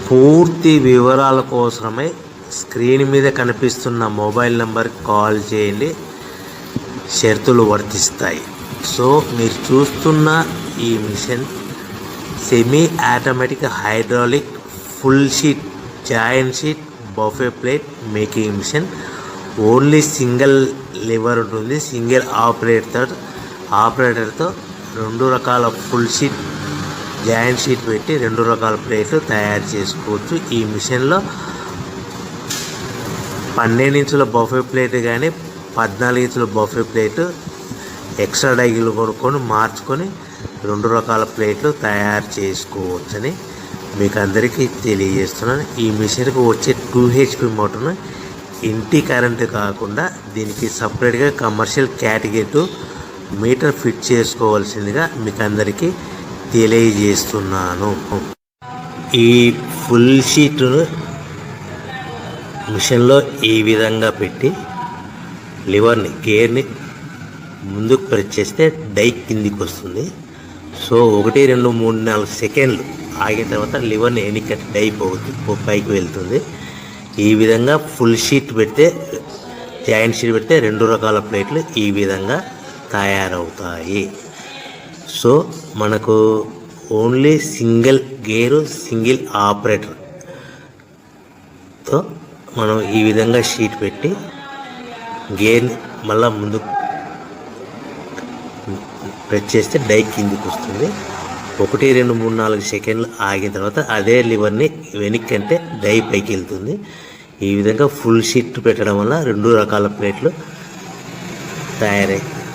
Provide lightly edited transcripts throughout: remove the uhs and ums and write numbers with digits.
పూర్తి వివరాల కోసమై స్క్రీన్ మీద కనిపిస్తున్న మొబైల్ నెంబర్కి కాల్ చేయండి, షరతులు వర్తిస్తాయి. సో మీరు చూస్తున్న ఈ machine semi automatic hydraulic full sheet joint sheet buffet plate making machine. Only single lever ఉంటుంది. సింగిల్ ఆపరేటర్తో 2 రకాల ఫుల్ షీట్ జాయింట్ షీట్ పెట్టి 2 రకాల ప్లేట్లు తయారు చేసుకోవచ్చు. ఈ మిషన్లో 12 ఇంచుల బఫే ప్లేట్ కానీ 14 ఇంచుల బఫే ప్లేట్ ఎక్స్ట్రా డైలు కొనుక్కొని మార్చుకొని 2 రకాల ప్లేట్లు తయారు చేసుకోవచ్చని మీకు అందరికీ తెలియజేస్తున్నాను. ఈ మిషన్కి వచ్చే 2 HP మోటార్ను ఇంటి కరెంటు కాకుండా దీనికి సపరేట్గా కమర్షియల్ కేటగిరీ 2 మీటర్ ఫిట్ చేసుకోవాల్సిందిగా మీకు అందరికీ తెలియజేస్తున్నాను. ఈ ఫుల్ షీట్ను మిషన్లో ఈ విధంగా పెట్టి గేర్ని ముందుకు ప్రెస్ చేస్తే డై కిందికి వస్తుంది. సో 1 2 3 4 సెకండ్లు ఆగిన తర్వాత లివర్ని ఎన్నికట్టి డై పైకి వెళ్తుంది. ఈ విధంగా ఫుల్ షీట్ పెడితే జాయింట్ షీట్ పెడితే 2 రకాల ప్లేట్లు ఈ విధంగా తయారవుతాయి. సో మనకు ఓన్లీ సింగిల్ గేరు సింగిల్ ఆపరేటర్తో మనం ఈ విధంగా షీట్ పెట్టి గేర్ని మళ్ళీ ముందుకు ప్రెస్ చేస్తే డై కిందికి వస్తుంది. 1 2 3 4 సెకండ్లు ఆగిన తర్వాత అదే లివర్ని వెనక్కి అంటే డై పైకి వెళ్తుంది. ఈ విధంగా ఫుల్ షీట్ పెట్టడం వల్ల 2 రకాల ప్లేట్లు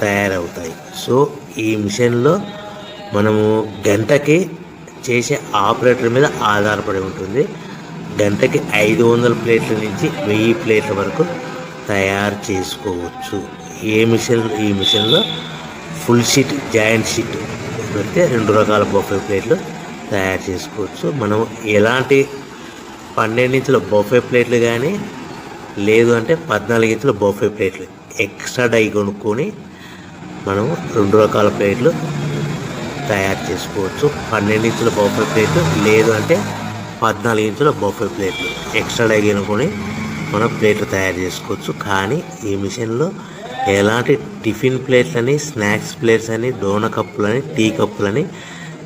తయారవుతాయి. సో ఈ మిషన్లో మనము గంటకి చేసే ఆపరేటర్ మీద ఆధారపడి ఉంటుంది. గంటకి 500 ప్లేట్ల నుంచి 1000 ప్లేట్ల వరకు తయారు చేసుకోవచ్చు. ఈ మిషన్లో ఫుల్ షీట్ జాయింట్ షీట్ పెడితే 2 రకాల బఫే ప్లేట్లు తయారు చేసుకోవచ్చు. మనం ఎలాంటి 12 ఇంచుల బఫే ప్లేట్లు కానీ లేదు అంటే 14 ఇంచుల బఫే ప్లేట్లు ఎక్స్ట్రా డై కొనుక్కొని మనం 2 రకాల ప్లేట్లు తయారు చేసుకోవచ్చు. 12 ఇంచుల బఫే ప్లేట్లు లేదు అంటే 14 ఇంచుల బఫే ప్లేట్లు ఎక్స్ట్రా డై కొనుక్కొని మనం ప్లేట్లు తయారు చేసుకోవచ్చు. కానీ ఈ మిషన్లో ఎలాంటి టిఫిన్ ప్లేట్లని, స్నాక్స్ ప్లేట్స్ అని, డోన కప్పులని, టీ కప్పులని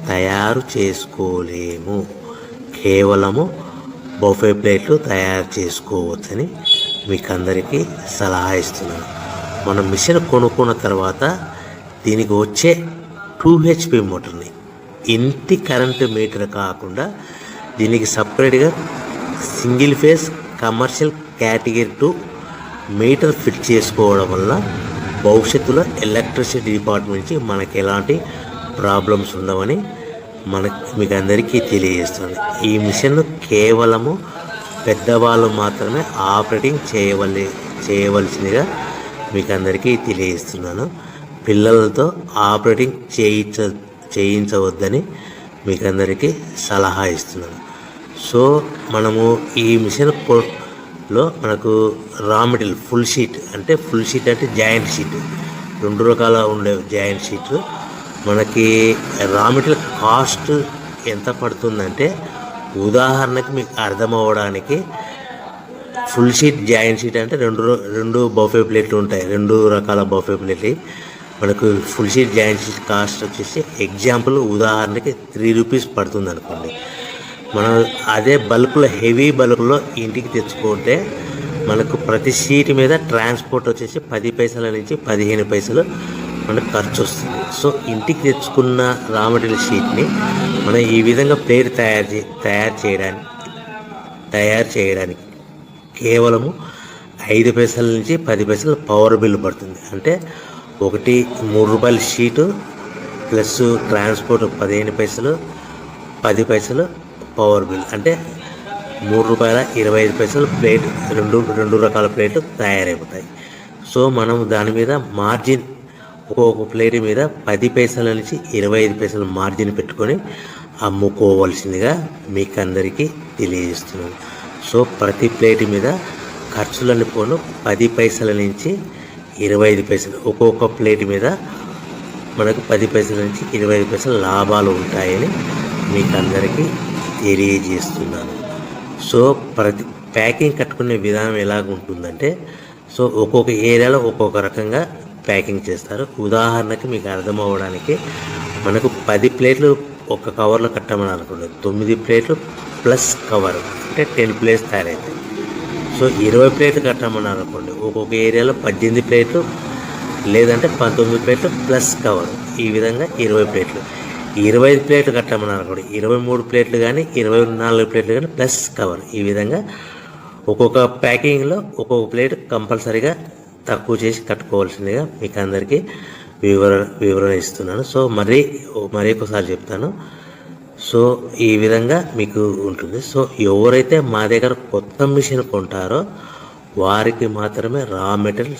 తయారు చేసుకోలేము. కేవలము బఫే ప్లేట్లు తయారు చేసుకోవచ్చని మీకు అందరికీ సలహా ఇస్తున్నాను. మనం మిషన్ కొనుక్కున్న తర్వాత దీనికి వచ్చే 2 HP మోటార్ని ఇంటి కరెంటు మీటర్ కాకుండా దీనికి సపరేట్గా single phase commercial category 2 metre fit చేసుకోవడం వల్ల భవిష్యత్తులో ఎలక్ట్రిసిటీ డిపార్ట్మెంట్ నుంచి మనకి ఎలాంటి ప్రాబ్లమ్స్ ఉండవని మీకు అందరికీ తెలియజేస్తుంది. ఈ మిషన్ కేవలము పెద్దవాళ్ళు మాత్రమే ఆపరేటింగ్ చేయవలసిందిగా మీకు అందరికీ తెలియజేస్తున్నాను. పిల్లలతో ఆపరేటింగ్ చేయించవద్దని మీకు అందరికీ సలహా ఇస్తున్నాను. సో మనము ఈ మిషన్లో మనకు రా మెటీరియల్ ఫుల్ షీట్ అంటే జాయింట్ షీట్ 2 రకాల ఉండే జాయింట్ షీట్ మనకి రా మెటీరియల్ కాస్ట్ ఎంత పడుతుందంటే ఉదాహరణకి మీకు అర్థమవ్వడానికి ఫుల్ షీట్ జాయింట్ షీట్ అంటే 2 బఫే ప్లేట్లు ఉంటాయి. 2 రకాల బఫే ప్లేట్లు మనకు full sheet joint sheet cost వచ్చేసి ఎగ్జాంపుల్ ఉదాహరణకి 3 రూపీస్ పడుతుంది అనుకోండి. మనం అదే బల్క్లో హెవీ బల్క్లో ఇంటికి తెచ్చుకుంటే మనకు ప్రతి షీట్ మీద ట్రాన్స్పోర్ట్ వచ్చేసి 10 పైసల నుంచి 15 పైసలు మనకు ఖర్చు వస్తుంది. సో ఇంటికి తెచ్చుకున్న రా మెటీరియల్ షీట్ని మనం ఈ విధంగా ప్లేట్ తయారు చేయడానికి కేవలము 5 పైసల నుంచి 10 పైసలు పవర్ బిల్ పడుతుంది. అంటే 3 రూపాయల షీటు ప్లస్ ట్రాన్స్పోర్ట్ 15 పైసలు 10 పైసలు పవర్ బిల్ అంటే 3 రూపాయల 25 పైసలు ప్లేట్ 2 రకాల ప్లేట్లు తయారైపోతాయి. సో మనం దాని మీద మార్జిన్ ఒక్కొక్క ప్లేట్ మీద 10 పైసల నుంచి 25 పైసలు మార్జిన్ పెట్టుకొని అమ్ముకోవాల్సిందిగా మీకు అందరికీ తెలియజేస్తున్నాను. సో ప్రతి ప్లేట్ మీద ఖర్చులన్నీ పోను 10 పైసల నుంచి 25 పైసలు ఒక్కొక్క ప్లేట్ మీద మనకు 10 పైసల నుంచి 25 పైసలు లాభాలు ఉంటాయని మీకు అందరికీ తెలియజేస్తున్నాను. సో ప్రతి ప్యాకింగ్ కట్టుకునే విధానం ఎలాగ ఉంటుందంటే, సో ఒక్కొక్క ఏరియాలో ఒక్కొక్క రకంగా ప్యాకింగ్ చేస్తారు. ఉదాహరణకి మీకు అర్థం అవ్వడానికి, మనకు 10 ప్లేట్లు ఒక కవర్లో కట్టమని అనుకోండి, 9 ప్లేట్లు ప్లస్ కవర్ అంటే 10 ప్లేట్స్ తయారవుతాయి. సో 20 ప్లేట్లు కట్టమని అనుకోండి, ఒక్కొక్క ఏరియాలో 18 ప్లేట్లు లేదంటే 19 ప్లేట్లు ప్లస్ కవర్, ఈ విధంగా 20 ప్లేట్లు. 25 ప్లేట్లు కట్టమని అనుకోండి, 23 ప్లేట్లు కానీ 24 ప్లేట్లు కానీ ప్లస్ కవర్, ఈ విధంగా ఒక్కొక్క ప్యాకింగ్లో ఒక్కొక్క ప్లేట్ కంపల్సరీగా తక్కువ చేసి కట్టుకోవాల్సిందిగా మీకు అందరికీ వివరణ ఇస్తున్నాను. సో మరి ఒకసారి చెప్తాను. సో ఈ విధంగా మీకు ఉంటుంది. సో ఎవరైతే మా దగ్గర కొత్త మిషన్ కొంటారో వారికి మాత్రమే రా మెటీరియల్